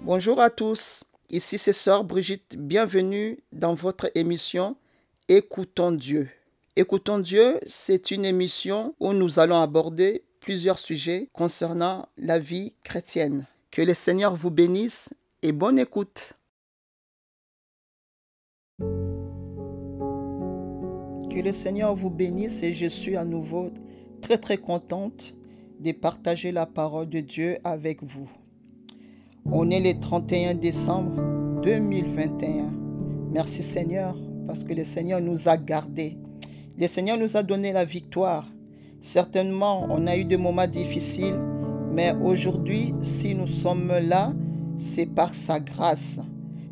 Bonjour à tous, ici c'est Sœur Brigitte, bienvenue dans votre émission Écoutons Dieu. Écoutons Dieu, c'est une émission où nous allons aborder plusieurs sujets concernant la vie chrétienne. Que le Seigneur vous bénisse et bonne écoute. Que le Seigneur vous bénisse et je suis à nouveau très contente de partager la parole de Dieu avec vous. On est le 31 décembre 2021. Merci Seigneur, parce que le Seigneur nous a gardés. Le Seigneur nous a donné la victoire. Certainement, on a eu des moments difficiles, mais aujourd'hui, si nous sommes là, c'est par sa grâce.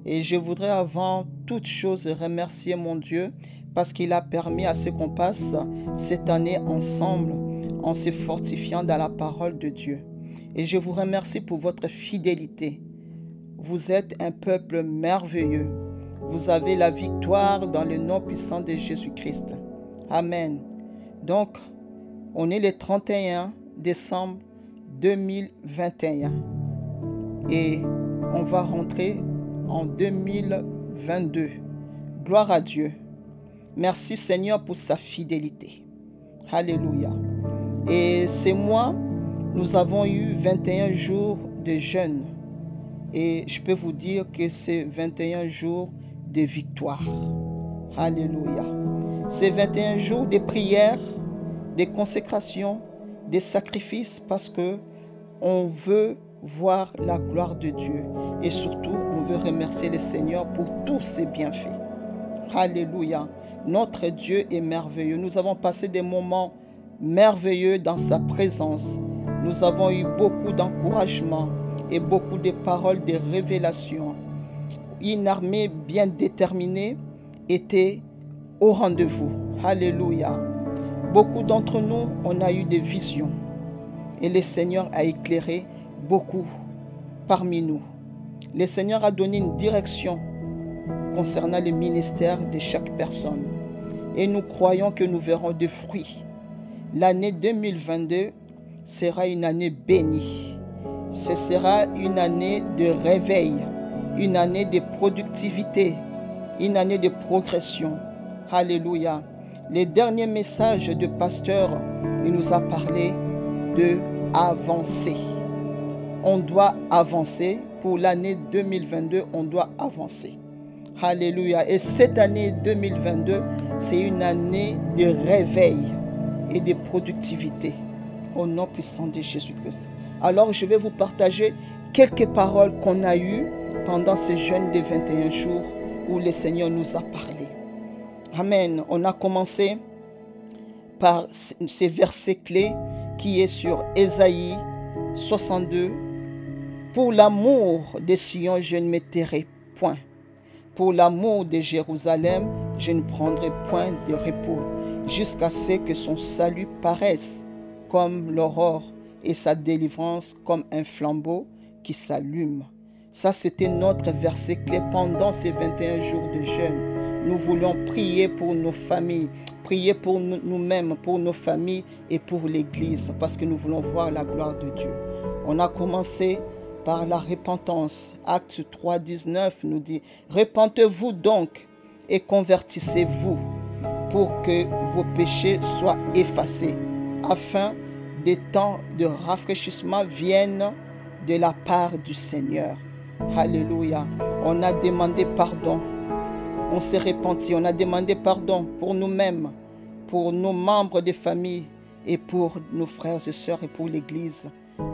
Et je voudrais avant toute chose remercier mon Dieu, parce qu'il a permis à ce qu'on passe cette année ensemble, en se fortifiant dans la parole de Dieu. Et je vous remercie pour votre fidélité. Vous êtes un peuple merveilleux. Vous avez la victoire dans le nom puissant de Jésus-Christ. Amen. Donc, on est le 31 décembre 2021. Et on va rentrer en 2022. Gloire à Dieu. Merci Seigneur pour sa fidélité. Alléluia. Et c'est moi. Nous avons eu 21 jours de jeûne et je peux vous dire que c'est 21 jours de victoire. Alléluia. C'est 21 jours de prière, de consécration, de sacrifices parce que on veut voir la gloire de Dieu et surtout on veut remercier le Seigneur pour tous ses bienfaits. Alléluia. Notre Dieu est merveilleux. Nous avons passé des moments merveilleux dans sa présence. Nous avons eu beaucoup d'encouragement et beaucoup de paroles de révélation. Une armée bien déterminée était au rendez-vous. Alléluia. Beaucoup d'entre nous, on a eu des visions. Et le Seigneur a éclairé beaucoup parmi nous. Le Seigneur a donné une direction concernant le ministère de chaque personne. Et nous croyons que nous verrons des fruits. L'année 2022 sera une année bénie. Ce sera une année de réveil, une année de productivité, une année de progression. Alléluia. Le dernier message de pasteur, il nous a parlé de avancer. On doit avancer. Pour l'année 2022, on doit avancer. Alléluia. Et cette année 2022, c'est une année de réveil et de productivité. Au nom puissant de Jésus-Christ. Alors, je vais vous partager quelques paroles qu'on a eues pendant ce jeûne de 21 jours où le Seigneur nous a parlé. Amen. On a commencé par ces versets clés qui est sur Ésaïe 62. Pour l'amour de Sion, je ne me tairai point. Pour l'amour de Jérusalem, je ne prendrai point de repos, jusqu'à ce que son salut paraisse comme l'aurore et sa délivrance comme un flambeau qui s'allume. Ça, c'était notre verset clé pendant ces 21 jours de jeûne. Nous voulons prier pour nos familles, prier pour nous-mêmes, pour nos familles et pour l'Église, parce que nous voulons voir la gloire de Dieu. On a commencé par la repentance. Acte 3, 19 nous dit « Repentez-vous donc et convertissez-vous pour que vos péchés soient effacés, afin des temps de rafraîchissement viennent de la part du Seigneur. » Alléluia. On a demandé pardon. On s'est repenti. On a demandé pardon pour nous-mêmes, pour nos membres de famille et pour nos frères et sœurs et pour l'Église.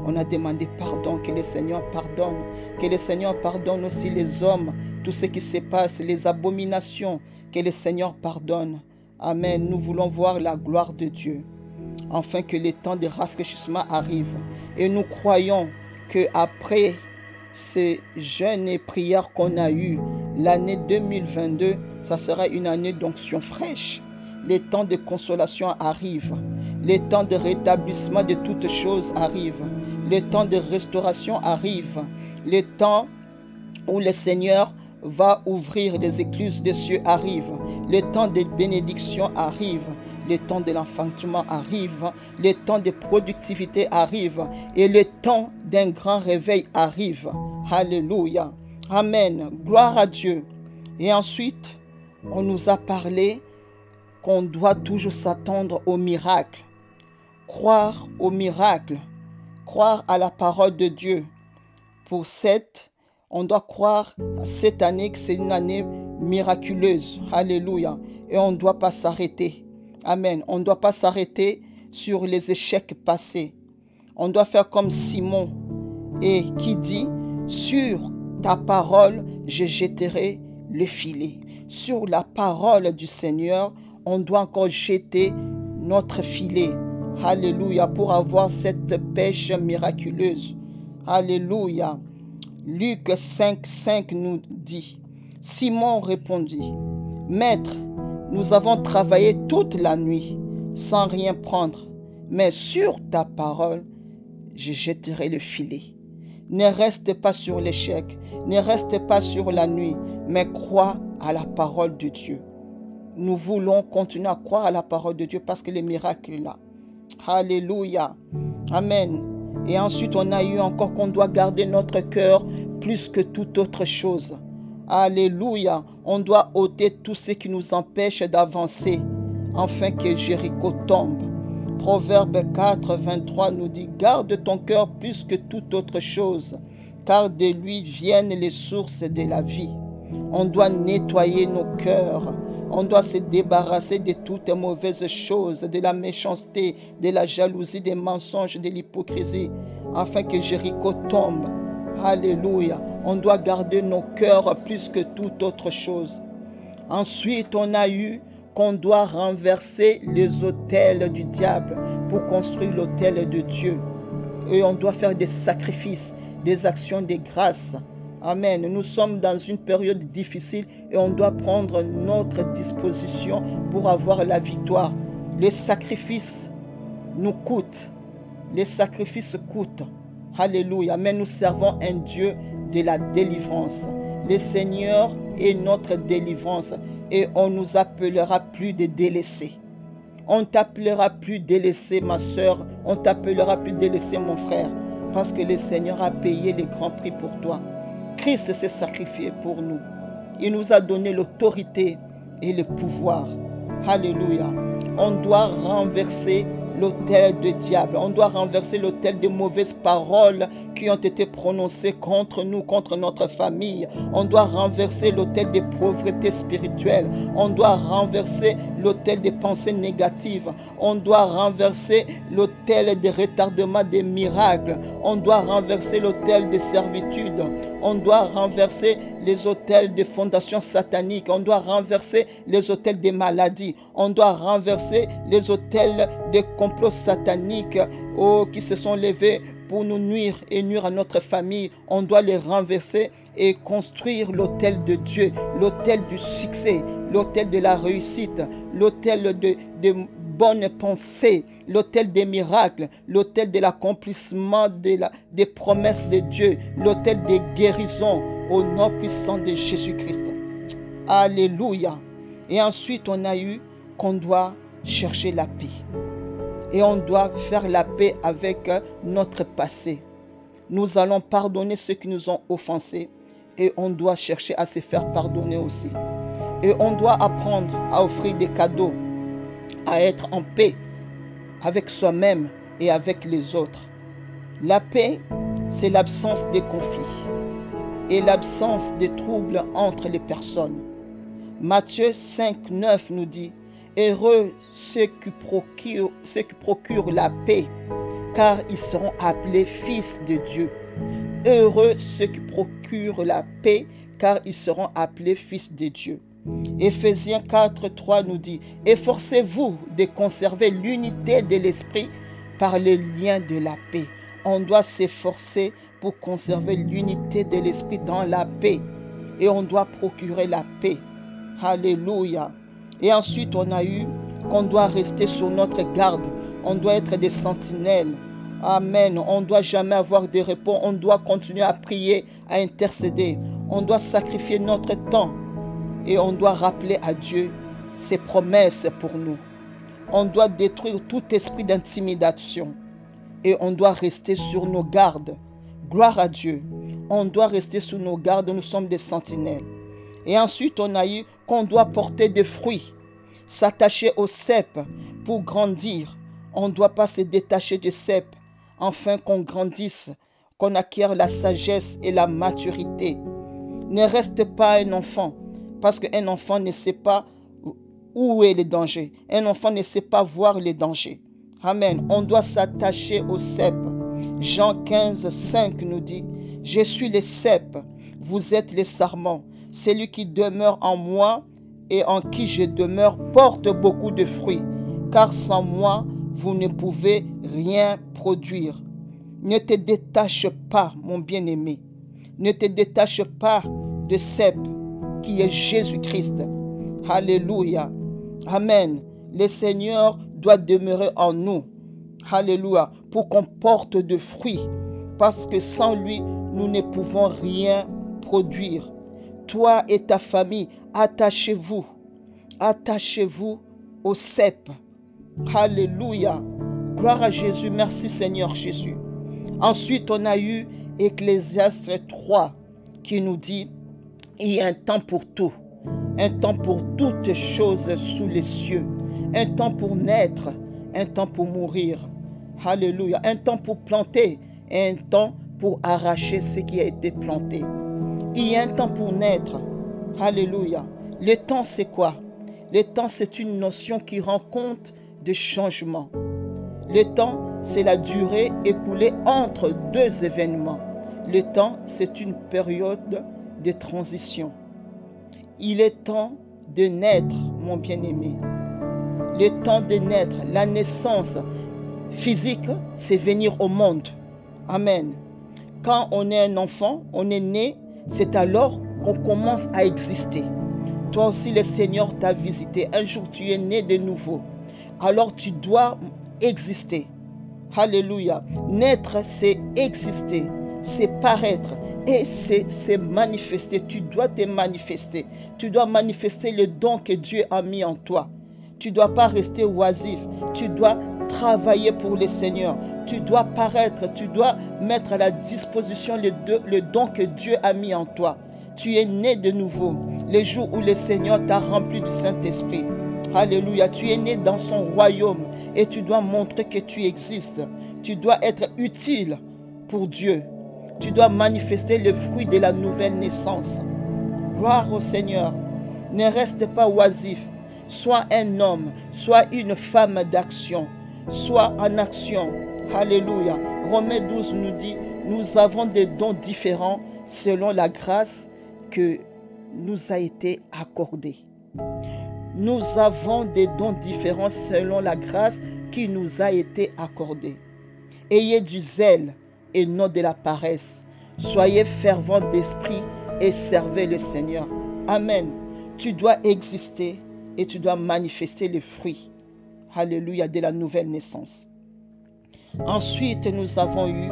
On a demandé pardon, que le Seigneur pardonne. Que le Seigneur pardonne aussi les hommes, tout ce qui se passe, les abominations. Que le Seigneur pardonne. Amen. Nous voulons voir la gloire de Dieu, afin que les temps de rafraîchissement arrivent. Et nous croyons qu'après ces jeûnes et prières qu'on a eues, l'année 2022, ça sera une année d'onction fraîche. Les temps de consolation arrivent. Les temps de rétablissement de toutes choses arrivent. Les temps de restauration arrivent. Les temps où le Seigneur va ouvrir, les écluses des cieux arrivent. Le temps des bénédictions arrive. Le temps de l'enfantement arrive. Le temps de productivité arrive. Et le temps d'un grand réveil arrive. Alléluia. Amen. Gloire à Dieu. Et ensuite, on nous a parlé qu'on doit toujours s'attendre au miracle. Croire au miracle. Croire à la parole de Dieu. On doit croire cette année que c'est une année miraculeuse. Alléluia. Et on ne doit pas s'arrêter. Amen. On ne doit pas s'arrêter sur les échecs passés. On doit faire comme Simon et qui dit, sur ta parole, je jetterai le filet. Sur la parole du Seigneur, on doit encore jeter notre filet. Alléluia, pour avoir cette pêche miraculeuse. Alléluia. Luc 5,5 nous dit, Simon répondit, Maître, nous avons travaillé toute la nuit sans rien prendre, mais sur ta parole, je jetterai le filet. Ne reste pas sur l'échec, ne reste pas sur la nuit, mais crois à la parole de Dieu. Nous voulons continuer à croire à la parole de Dieu parce que les miracles sont là. Alléluia. Amen. Et ensuite, on a eu encore qu'on doit garder notre cœur plus que toute autre chose. Alléluia. On doit ôter tout ce qui nous empêche d'avancer, afin que Jéricho tombe. Proverbe 4, 23 nous dit, garde ton cœur plus que toute autre chose, car de lui viennent les sources de la vie. On doit nettoyer nos cœurs. On doit se débarrasser de toutes mauvaises choses, de la méchanceté, de la jalousie, des mensonges, de l'hypocrisie, afin que Jéricho tombe. Alléluia. On doit garder nos cœurs plus que toute autre chose. Ensuite, on a eu qu'on doit renverser les autels du diable pour construire l'autel de Dieu. Et on doit faire des sacrifices, des actions de grâce. Amen. Nous sommes dans une période difficile et on doit prendre notre disposition pour avoir la victoire. Les sacrifices nous coûtent. Les sacrifices coûtent. Alléluia. Mais nous servons un Dieu de la délivrance. Le Seigneur est notre délivrance et on ne nous appellera plus de délaissés. On ne t'appellera plus délaissé, ma soeur. On ne t'appellera plus délaissé, mon frère. Parce que le Seigneur a payé le grand prix pour toi. Christ s'est sacrifié pour nous. Il nous a donné l'autorité et le pouvoir. Alléluia. On doit renverser l'autel du diable. On doit renverser l'autel des mauvaises paroles qui ont été prononcées contre nous, contre notre famille. On doit renverser l'autel des pauvretés spirituelles. On doit renverser l'autel des pensées négatives. On doit renverser l'autel des retardements des miracles. On doit renverser l'autel des servitudes. On doit renverser les autels des fondations sataniques. On doit renverser les autels des maladies. On doit renverser les autels des complots sataniques qui se sont levés pour nous nuire et nuire à notre famille. On doit les renverser et construire l'autel de Dieu, l'autel du succès, l'autel de la réussite, l'autel de bonnes pensées, l'autel des miracles, l'autel de l'accomplissement des promesses de Dieu, l'autel des guérisons au nom puissant de Jésus-Christ. Alléluia. Et ensuite, on a eu qu'on doit chercher la paix. Et on doit faire la paix avec notre passé. Nous allons pardonner ceux qui nous ont offensés. Et on doit chercher à se faire pardonner aussi. Et on doit apprendre à offrir des cadeaux, à être en paix avec soi-même et avec les autres. La paix, c'est l'absence des conflits et l'absence des troubles entre les personnes. Matthieu 5, 9 nous dit, heureux ceux qui procurent la paix, car ils seront appelés fils de Dieu. Heureux ceux qui procurent la paix, car ils seront appelés fils de Dieu. Éphésiens 4, 3 nous dit, efforcez-vous de conserver l'unité de l'esprit par les liens de la paix. On doit s'efforcer pour conserver l'unité de l'esprit dans la paix. Et on doit procurer la paix. Alléluia. Et ensuite, on a eu qu'on doit rester sur notre garde. On doit être des sentinelles. Amen. On ne doit jamais avoir de repos. On doit continuer à prier, à intercéder. on doit sacrifier notre temps et on doit rappeler à Dieu ses promesses pour nous. On doit détruire tout esprit d'intimidation et on doit rester sur nos gardes. Gloire à Dieu. On doit rester sur nos gardes, nous sommes des sentinelles. Et ensuite, on a eu qu'on doit porter des fruits, s'attacher au cep pour grandir. On ne doit pas se détacher du cep, afin qu'on grandisse, qu'on acquiert la sagesse et la maturité. Ne reste pas un enfant, parce qu'un enfant ne sait pas où est le danger. Un enfant ne sait pas voir les dangers. Amen. On doit s'attacher au cep. Jean 15, 5 nous dit, « Je suis le cep, vous êtes les sarments. Celui qui demeure en moi et en qui je demeure porte beaucoup de fruits, car sans moi, vous ne pouvez rien produire. » Ne te détache pas, mon bien-aimé. Ne te détache pas de cep qui est Jésus-Christ. Alléluia. Amen. Le Seigneur doit demeurer en nous. Alléluia. Pour qu'on porte de fruits. Parce que sans lui, nous ne pouvons rien produire. Toi et ta famille, attachez-vous. Attachez-vous au cep. Alléluia. Gloire à Jésus. Merci Seigneur Jésus. Ensuite, on a eu Ecclésiaste 3 qui nous dit, il y a un temps pour tout. Un temps pour toutes choses sous les cieux. Un temps pour naître, un temps pour mourir. Alléluia. Un temps pour planter et un temps pour arracher ce qui a été planté. Il y a un temps pour naître. Alléluia. Le temps, c'est quoi? Le temps, c'est une notion qui rend compte de changement. Le temps, c'est la durée écoulée entre deux événements. Le temps, c'est une période de transition. Il est temps de naître, mon bien-aimé. Le temps de naître, la naissance physique, c'est venir au monde. Amen. Quand on est un enfant, on est né, c'est alors qu'on commence à exister. Toi aussi, le Seigneur t'a visité. Un jour, tu es né de nouveau. Alors, tu dois exister. Alléluia. Naître, c'est exister, c'est paraître. Et c'est manifester. Tu dois te manifester. Tu dois manifester le don que Dieu a mis en toi. Tu ne dois pas rester oisif. Tu dois travailler pour le Seigneur. Tu dois paraître. Tu dois mettre à la disposition le don que Dieu a mis en toi. Tu es né de nouveau. Le jour où le Seigneur t'a rempli du Saint-Esprit. Alléluia. Tu es né dans son royaume. Et tu dois montrer que tu existes. Tu dois être utile pour Dieu. Tu dois manifester le fruit de la nouvelle naissance. Gloire au Seigneur. Ne reste pas oisif. Sois un homme, sois une femme d'action. Sois en action. Alléluia. Romains 12 nous dit, nous avons des dons différents selon la grâce que nous a été accordée. Nous avons des dons différents selon la grâce qui nous a été accordée. Ayez du zèle et non de la paresse. Soyez fervents d'esprit et servez le Seigneur. Amen. Tu dois exister et tu dois manifester les fruits. Alléluia, de la nouvelle naissance. Ensuite, nous avons eu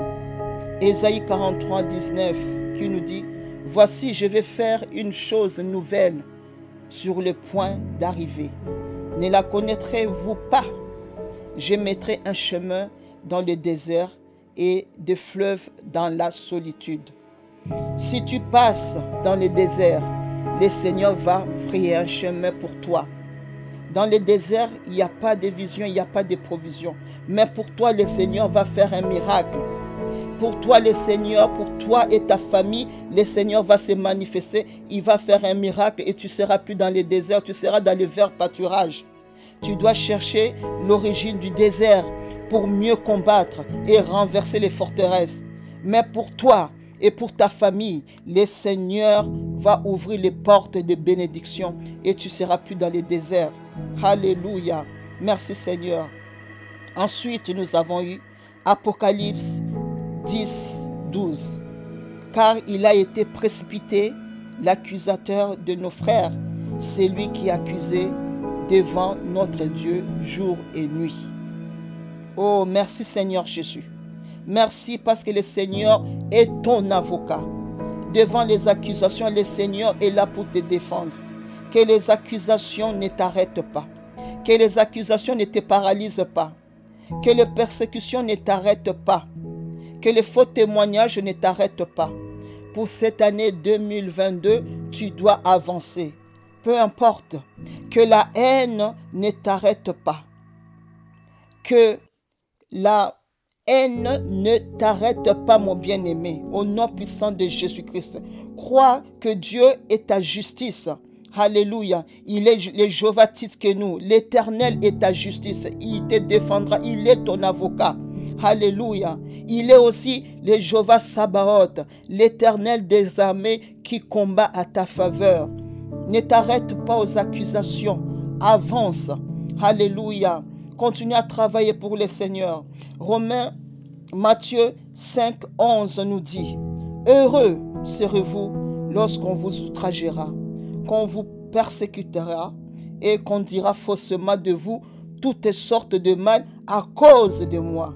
Ésaïe 43, 19 qui nous dit, « Voici, je vais faire une chose nouvelle sur le point d'arriver. Ne la connaîtrez-vous pas? Je mettrai un chemin dans le désert et des fleuves dans la solitude. » Si tu passes dans le désert, le Seigneur va frayer un chemin pour toi. Dans le désert, il n'y a pas de vision, il n'y a pas de provision. Mais pour toi, le Seigneur va faire un miracle. Pour toi, le Seigneur, pour toi et ta famille, le Seigneur va se manifester. Il va faire un miracle et tu ne seras plus dans le désert, tu seras dans le vert pâturage. Tu dois chercher l'origine du désert pour mieux combattre et renverser les forteresses. Mais pour toi et pour ta famille, le Seigneur va ouvrir les portes de bénédiction et tu ne seras plus dans le désert. Alléluia. Merci Seigneur. Ensuite, nous avons eu Apocalypse 10, 12. Car il a été précipité, l'accusateur de nos frères, c'est lui qui accusait devant notre Dieu jour et nuit. Oh, merci Seigneur Jésus. Merci parce que le Seigneur est ton avocat. devant les accusations, le Seigneur est là pour te défendre. Que les accusations ne t'arrêtent pas. Que les accusations ne te paralysent pas. Que les persécutions ne t'arrêtent pas. Que les faux témoignages ne t'arrêtent pas. Pour cette année 2022, tu dois avancer. Peu importe. Que la haine ne t'arrête pas. Que la haine ne t'arrête pas, mon bien-aimé. Au nom puissant de Jésus-Christ. Crois que Dieu est ta justice. Alléluia. Il est le Jéhovah Tsidkenu. L'Éternel est ta justice. Il te défendra. Il est ton avocat. Alléluia. Il est aussi le Jéhovah Sabaoth, l'Éternel des armées qui combat à ta faveur. Ne t'arrête pas aux accusations. Avance. Alléluia. Continue à travailler pour le Seigneur. Matthieu 5, 11 nous dit: Heureux serez-vous lorsqu'on vous outragera, qu'on vous persécutera et qu'on dira faussement de vous toutes sortes de mal à cause de moi.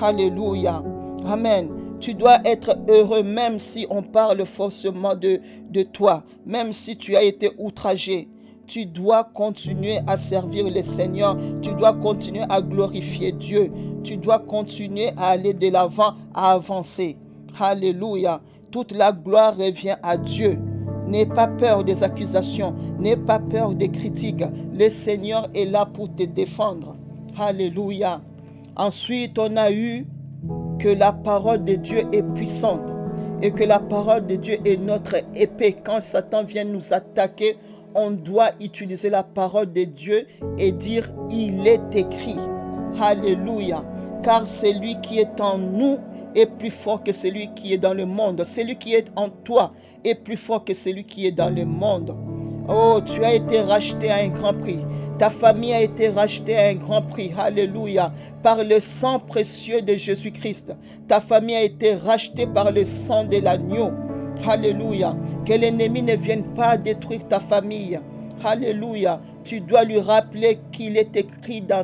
Alléluia. Amen. Tu dois être heureux même si on parle faussement de toi, même si tu as été outragé. Tu dois continuer à servir le Seigneur. Tu dois continuer à glorifier Dieu. Tu dois continuer à aller de l'avant, à avancer. Alléluia. Toute la gloire revient à Dieu. N'aie pas peur des accusations. N'aie pas peur des critiques. Le Seigneur est là pour te défendre. Alléluia. Ensuite, on a eu que la parole de Dieu est puissante et que la parole de Dieu est notre épée. Quand Satan vient nous attaquer, on doit utiliser la parole de Dieu et dire: il est écrit. Alléluia. Car celui qui est en nous est plus fort que celui qui est dans le monde. Celui qui est en toi est plus fort que celui qui est dans le monde. Oh, tu as été racheté à un grand prix. Ta famille a été rachetée à un grand prix. Alléluia. Par le sang précieux de Jésus-Christ. Ta famille a été rachetée par le sang de l'agneau. Alléluia. Que l'ennemi ne vienne pas détruire ta famille. Alléluia. Tu dois lui rappeler qu'il est écrit dans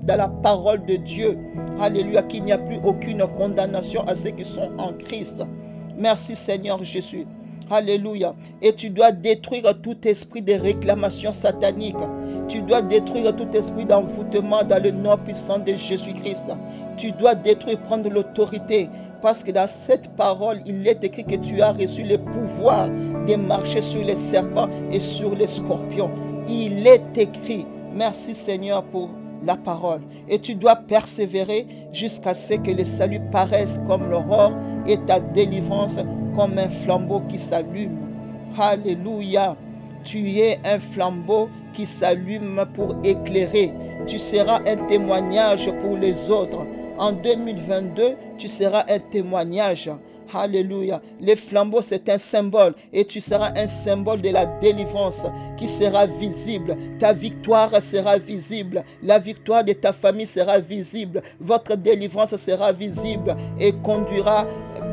la parole de Dieu. Alléluia. Qu'il n'y a plus aucune condamnation à ceux qui sont en Christ. Merci Seigneur Jésus. Alléluia. Et tu dois détruire tout esprit de réclamation satanique. Tu dois détruire tout esprit d'envoûtement dans le nom puissant de Jésus-Christ. Tu dois détruire, prendre l'autorité. Parce que dans cette parole, il est écrit que tu as reçu le pouvoir de marcher sur les serpents et sur les scorpions. Il est écrit. Merci Seigneur pour la parole. Et tu dois persévérer jusqu'à ce que le salut paraisse comme l'aurore et ta délivrance comme un flambeau qui s'allume. Alléluia. Tu es un flambeau qui s'allume pour éclairer. Tu seras un témoignage pour les autres. En 2022, tu seras un témoignage. Alléluia. Le flambeau, c'est un symbole. Et tu seras un symbole de la délivrance qui sera visible. Ta victoire sera visible. La victoire de ta famille sera visible. Votre délivrance sera visible et conduira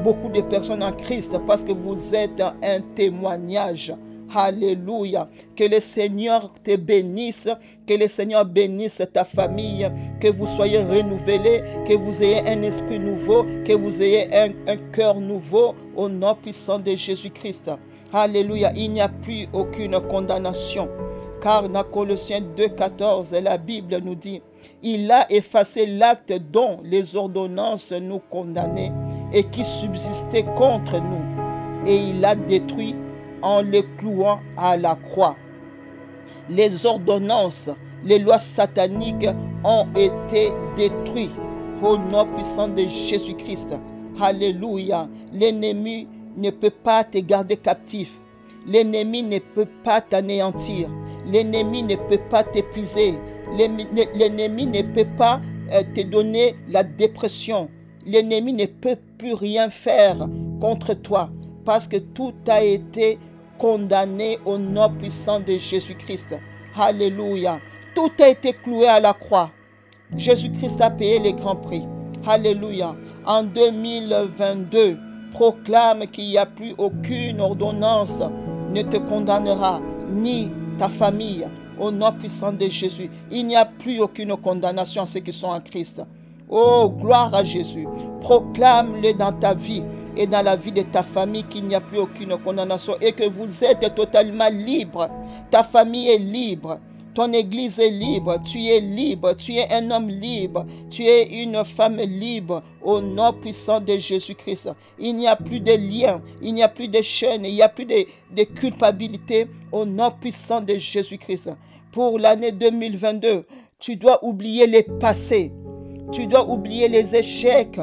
beaucoup de personnes en Christ parce que vous êtes un témoignage. Alléluia. Que le Seigneur te bénisse. Que le Seigneur bénisse ta famille. Que vous soyez renouvelés. Que vous ayez un esprit nouveau. Que vous ayez un cœur nouveau. Au nom puissant de Jésus-Christ. Alléluia. Il n'y a plus aucune condamnation. Car dans Colossiens 2,14, la Bible nous dit: il a effacé l'acte dont les ordonnances nous condamnaient et qui subsistait contre nous. Et il l'a détruit en le clouant à la croix. Les ordonnances, les lois sataniques ont été détruites au nom puissant de Jésus-Christ. Alléluia. L'ennemi ne peut pas te garder captif. L'ennemi ne peut pas t'anéantir. L'ennemi ne peut pas t'épuiser. L'ennemi ne peut pas te donner la dépression. L'ennemi ne peut plus rien faire contre toi parce que tout a été condamné au nom puissant de Jésus-Christ. Alléluia. Tout a été cloué à la croix. Jésus-Christ a payé le grand prix. Alléluia. En 2022, proclame qu'il n'y a plus aucune ordonnance ne te condamnera, ni ta famille. Au nom puissant de Jésus, il n'y a plus aucune condamnation à ceux qui sont en Christ. Oh, gloire à Jésus. Proclame-le dans ta vie. et dans la vie de ta famille qu'il n'y a plus aucune condamnation et que vous êtes totalement libre. Ta famille est libre. Ton église est libre, tu es libre, tu es un homme libre, tu es une femme libre au nom puissant de Jésus-Christ. Il n'y a plus de liens, il n'y a plus de chaînes, il n'y a plus de culpabilité au nom puissant de Jésus-Christ. Pour l'année 2022, tu dois oublier les passés, tu dois oublier les échecs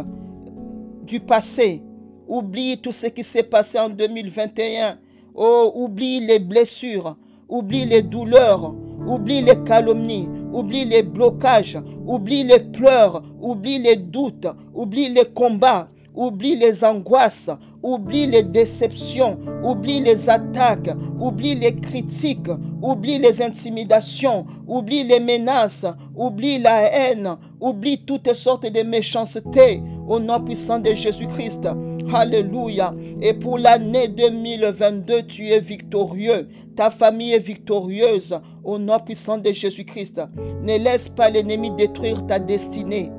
du passé. Oublie tout ce qui s'est passé en 2021. Oh, oublie les blessures, oublie les douleurs, oublie les calomnies, oublie les blocages, oublie les pleurs, oublie les doutes, oublie les combats, oublie les angoisses, oublie les déceptions, oublie les attaques, oublie les critiques, oublie les intimidations, oublie les menaces, oublie la haine, oublie toutes sortes de méchanceté au nom puissant de Jésus-Christ. Alléluia. Et pour l'année 2022, tu es victorieux. Ta famille est victorieuse au nom puissant de Jésus-Christ. Ne laisse pas l'ennemi détruire ta destinée.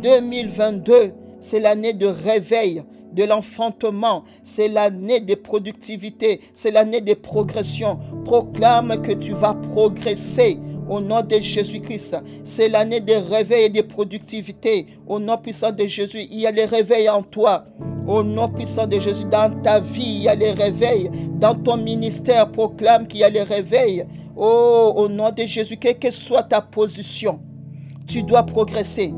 2022, c'est l'année de réveil, de l'enfantement. C'est l'année de productivité. C'est l'année de progression. Proclame que tu vas progresser. Au nom de Jésus-Christ, c'est l'année de réveil et de productivité. Au nom puissant de Jésus, il y a le réveil en toi. Au nom puissant de Jésus, dans ta vie, il y a le réveil. Dans ton ministère, proclame qu'il y a le réveil. Oh, au nom de Jésus, quelle que soit ta position, tu dois progresser.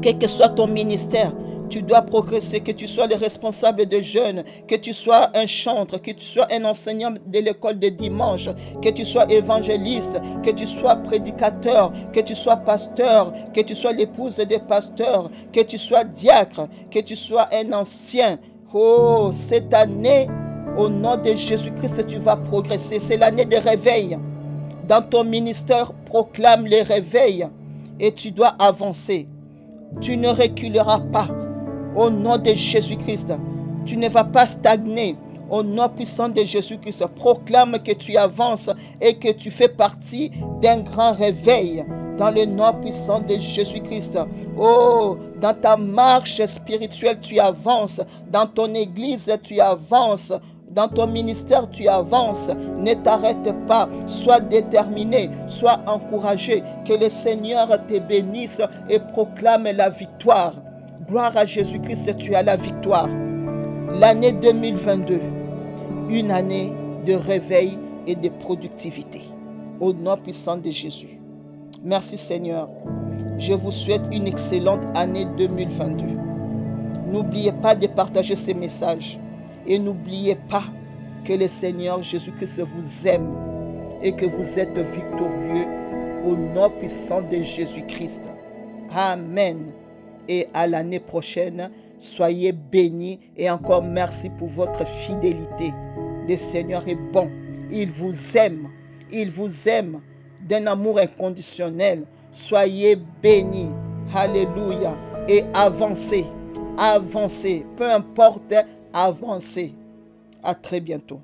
Quel que soit ton ministère, tu dois progresser, que tu sois le responsable de jeunes, que tu sois un chantre, que tu sois un enseignant de l'école de dimanche, que tu sois évangéliste, que tu sois prédicateur, que tu sois pasteur, que tu sois l'épouse des pasteurs, que tu sois diacre, que tu sois un ancien. Oh, cette année, au nom de Jésus-Christ, tu vas progresser. C'est l'année de réveil. Dans ton ministère, proclame les réveils et tu dois avancer. Tu ne reculeras pas. Au nom de Jésus-Christ, tu ne vas pas stagner. Au nom puissant de Jésus-Christ, proclame que tu avances et que tu fais partie d'un grand réveil. Dans le nom puissant de Jésus-Christ. Oh, dans ta marche spirituelle, tu avances. Dans ton église, tu avances. Dans ton ministère, tu avances. Ne t'arrête pas. Sois déterminé. Sois encouragé. Que le Seigneur te bénisse et proclame la victoire. Gloire à Jésus-Christ, tu as la victoire. L'année 2022, une année de réveil et de productivité. Au nom puissant de Jésus. Merci Seigneur. Je vous souhaite une excellente année 2022. N'oubliez pas de partager ces messages. Et n'oubliez pas que le Seigneur Jésus-Christ vous aime et que vous êtes victorieux au nom puissant de Jésus-Christ. Amen. Et à l'année prochaine, soyez bénis et encore merci pour votre fidélité. Le Seigneur est bon. Il vous aime. Il vous aime d'un amour inconditionnel. Soyez bénis. Alléluia. Et avancez. Avancez. Peu importe, avancez. À très bientôt.